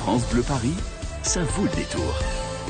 France Bleu Paris, ça vaut le détour.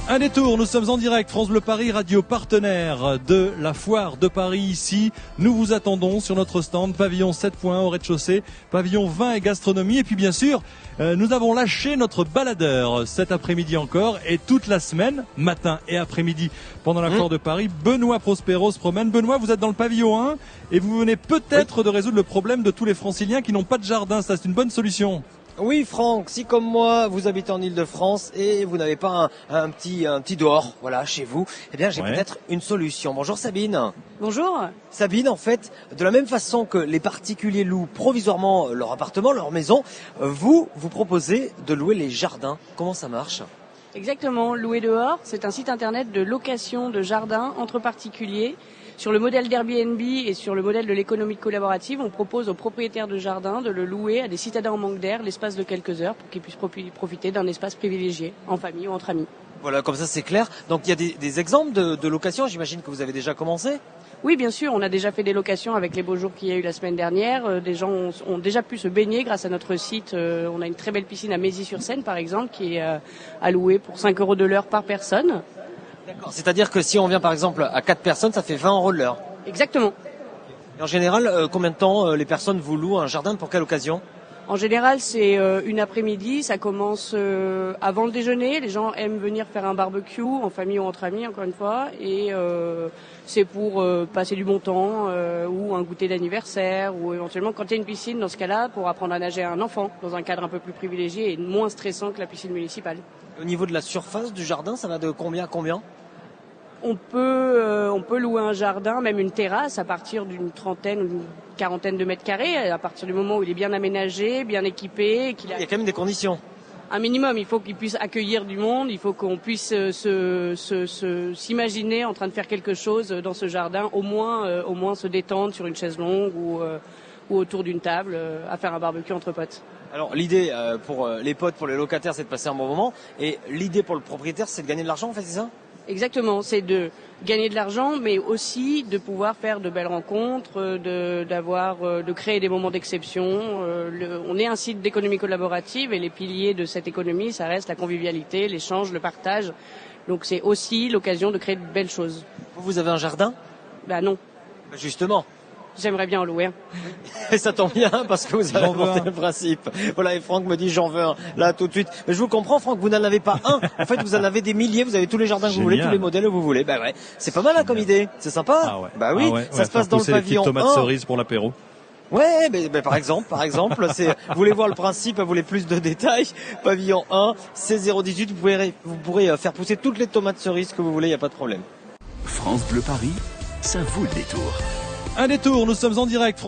Un détour, nous sommes en direct, France Bleu Paris, radio partenaire de la Foire de Paris ici. Nous vous attendons sur notre stand, pavillon 7.1 au rez-de-chaussée, pavillon vin et gastronomie. Et puis bien sûr, nous avons lâché notre baladeur cet après-midi encore et toute la semaine, matin et après-midi, pendant la Foire de Paris. Benoît Prospero se promène. Benoît, vous êtes dans le pavillon 1 et vous venez peut-être de résoudre le problème de tous les franciliens qui n'ont pas de jardin. Ça, c'est une bonne solution. Oui Franck, si comme moi vous habitez en Ile-de-France et vous n'avez pas un petit dehors, voilà, chez vous, eh bien j'ai peut-être une solution. Bonjour Sabine. Bonjour. Sabine, en fait, de la même façon que les particuliers louent provisoirement leur appartement, leur maison, vous proposez de louer les jardins. Comment ça marche ? Exactement, Louer dehors, c'est un site internet de location de jardins entre particuliers. Sur le modèle d'Airbnb et sur le modèle de l'économie collaborative, on propose aux propriétaires de jardins de le louer à des citadins en manque d'air l'espace de quelques heures pour qu'ils puissent profiter d'un espace privilégié, en famille ou entre amis. Voilà, comme ça c'est clair. Donc il y a des exemples de location, j'imagine que vous avez déjà commencé ? Oui, bien sûr, on a déjà fait des locations avec les beaux jours qu'il y a eu la semaine dernière. Des gens ont déjà pu se baigner grâce à notre site. On a une très belle piscine à Mézy-sur-Seine, par exemple, qui est à louer pour 5 € de l'heure par personne. D'accord. C'est-à-dire que si on vient par exemple à 4 personnes, ça fait 20 € de l'heure. Exactement. Et en général, combien de temps les personnes vous louent un jardin, pour quelle occasion ? En général, c'est une après-midi, ça commence avant le déjeuner. Les gens aiment venir faire un barbecue en famille ou entre amis, encore une fois. Et c'est pour passer du bon temps ou un goûter d'anniversaire ou éventuellement, quand il y a une piscine, dans ce cas-là, pour apprendre à nager à un enfant dans un cadre un peu plus privilégié et moins stressant que la piscine municipale. Au niveau de la surface du jardin, ça va de combien à combien ? On peut louer un jardin, même une terrasse, à partir d'une trentaine ou d'une quarantaine de mètres carrés, à partir du moment où il est bien aménagé, bien équipé. Il y a quand même des conditions. Un minimum, il faut qu'il puisse accueillir du monde, il faut qu'on puisse s'imaginer en train de faire quelque chose dans ce jardin, au moins se détendre sur une chaise longue ou autour d'une table, à faire un barbecue entre potes. Alors l'idée pour les potes, pour les locataires, c'est de passer un bon moment, et l'idée pour le propriétaire, c'est de gagner de l'argent, en fait, c'est ça ? Exactement, c'est de gagner de l'argent, mais aussi de pouvoir faire de belles rencontres, de créer des moments d'exception. On est un site d'économie collaborative et les piliers de cette économie, ça reste la convivialité, l'échange, le partage. Donc c'est aussi l'occasion de créer de belles choses. Vous avez un jardin ? Ben non. Justement. J'aimerais bien en louer un. Et ça tombe bien parce que vous avez inventé le principe. Voilà, et Franck me dit j'en veux un, là tout de suite. Mais je vous comprends Franck, vous n'en avez pas un. En fait, vous en avez des milliers, vous avez tous les jardins que vous voulez, tous les modèles que vous voulez. Bah ouais, c'est pas mal là comme idée, c'est sympa. Ah ouais. Bah oui, ça se passe dans le pavillon 1. Les petites tomates cerises pour l'apéro. Ouais, mais par exemple, vous voulez voir le principe, vous voulez plus de détails, pavillon 1, c'est 018, vous pourrez faire pousser toutes les tomates cerises que vous voulez, il n'y a pas de problème. France Bleu Paris, ça vaut le détour. Un détour, nous sommes en direct.